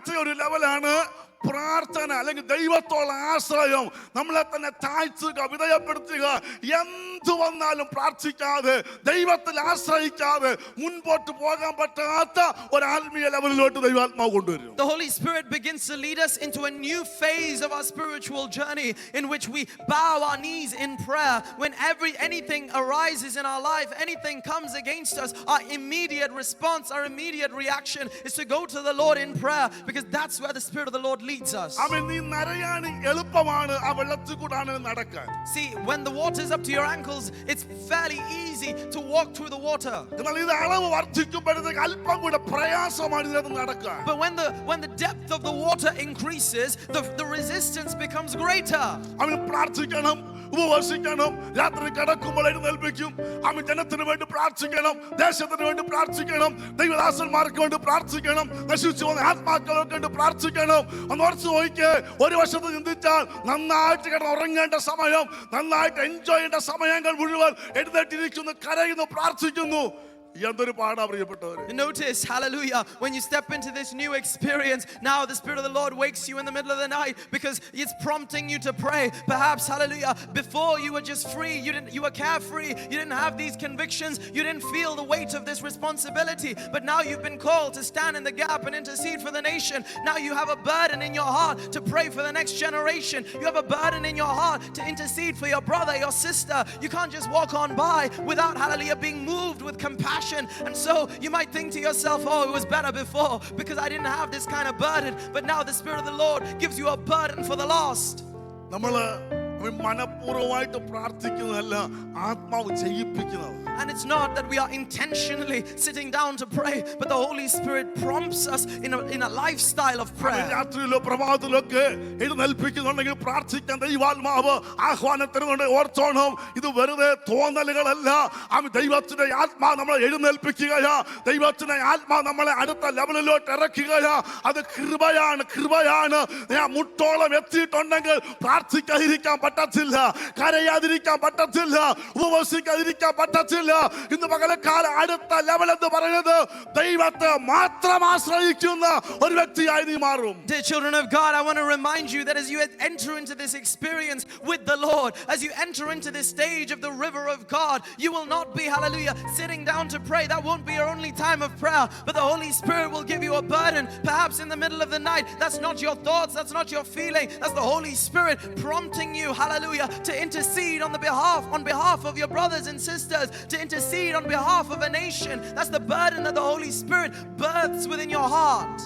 അടുത്ത ഒരു ലെവലാണ് പ്രാർത്ഥന, അല്ലെങ്കിൽ ദൈവത്തോളം ആശ്രയം. നമ്മളെ തന്നെ താഴ്ത്തുക, വിധേയപ്പെടുത്തുക. എന്തു വന്നാലും പ്രാർത്ഥിക്കാതെ, ദൈവത്തിൽ ആശ്രയിക്കാതെ മുൻപോട്ട് പോകാൻ പറ്റാത്ത ഒരു ആത്മീയ ലെവലിലോട്ട് ദൈവാത്മാവ് കൊണ്ടുവരും. The Holy Spirit begins to lead us into a new phase of our spiritual journey in which we bow our knees in prayer. When anything arises in our life, anything comes against us, our immediate response, our immediate reaction is to go to the Lord in prayer, because that's where the Spirit of the Lord leads us. See, when the water is up to your ankles, it's fairly easy to walk through the water. But when the depth of the water increases, the resistance becomes greater. ഉപവസിക്കണം, രാത്രി കിടക്കുമ്പോൾ എഴുന്നേൽപ്പിക്കും. ജനത്തിന് വേണ്ടി പ്രാർത്ഥിക്കണം, ദേശത്തിന് വേണ്ടി പ്രാർത്ഥിക്കണം, ദൈവദാസന്മാർക്ക് വേണ്ടി പ്രാർത്ഥിക്കണം, നശിച്ചു പോകുന്ന ആത്മാക്കൾക്ക് വേണ്ടി പ്രാർത്ഥിക്കണം. ഒന്ന് ഓർത്ത് നോക്കിയേ, ഒരു വശത്ത് ചിന്തിച്ചാൽ നന്നായിട്ട് കിടന്ന് ഉറങ്ങേണ്ട സമയം, നന്നായിട്ട് എൻജോയ് ചെയ്യേണ്ട സമയങ്ങൾ മുഴുവൻ എഴുന്നേറ്റിരിക്കുന്നു, കരയുന്നു, പ്രാർത്ഥിക്കുന്നു. Notice, hallelujah, when you step into this new experience, now the Spirit of the Lord wakes you in the middle of the night because it's prompting you to pray. Perhaps, hallelujah, before you were just free, you were carefree, you didn't have these convictions, you didn't feel the weight of this responsibility, but now you've been called to stand in the gap and intercede for the nation. Now you have a burden in your heart to pray for the next generation. You have a burden in your heart to intercede for your brother, your sister. You can't just walk on by without, hallelujah, being moved with compassion. And so you might think to yourself, oh, it was better before because I didn't have this kind of burden. But now the Spirit of the Lord gives you a burden for the lost. മനഃപൂർവ്വമായിട്ട് പ്രാർത്ഥിക്കുന്നതല്ല, ആത്മാവ് ചെയ്യിപ്പിക്കുന്നത്. And it's not that we are intentionally sitting down to pray, but the Holy Spirit prompts us in a lifestyle of prayer. രാത്രിയിലോ പ്രഭാതത്തിലൊക്കെ എഴുന്നേൽപ്പിക്കുന്നുണ്ടെങ്കിൽ പ്രാർത്ഥിക്കാൻ ദൈവാത്മാവ് ആഹ്വാനം തരുന്നുണ്ട്. ഓർത്തോണം, ഇത് വെറുതെ തോന്നലുകളല്ല. ദൈവത്തിന്റെ ആത്മാവ് നമ്മളെ എഴുന്നേൽപ്പിക്കുകയാ, ദൈവത്തിന്റെ ആത്മാവ് നമ്മളെ അടുത്ത ലെവലിലോട്ട് ഇറക്കുകയാ. അത് കൃപയാണ്, കൃപയാണ്. മുട്ടോളം എത്തിയിട്ടുണ്ടെങ്കിൽ പ്രാർത്ഥിക്കാതിരിക്കാൻ പറ്റത്തില്ല, കരയാതിരിക്കാൻ പറ്റത്തില്ല, ഉപവസിക്കാതിരിക്കാൻ പറ്റത്തില്ല. ഇന്ന് പകലക്കാലം അടുത്ത ലെവൽ എന്ന് പറയുന്നത് ദൈവത്തെ മാത്രം ആശ്രയിക്കുന്ന ഒരു വ്യക്തിയായി നീ മാറും. Dear children of God, I want to remind you that as you enter into this experience with the Lord, as you enter into this stage of the river of God, you will not be, hallelujah, sitting down to pray. That won't be your only time of prayer, but the Holy Spirit will give you a burden, perhaps in the middle of the night. That's not your thoughts, that's not your feeling, that's the Holy Spirit prompting you, hallelujah, to intercede on behalf of your brothers and sisters, to intercede on behalf of a nation. That's the burden that the Holy Spirit births within your heart.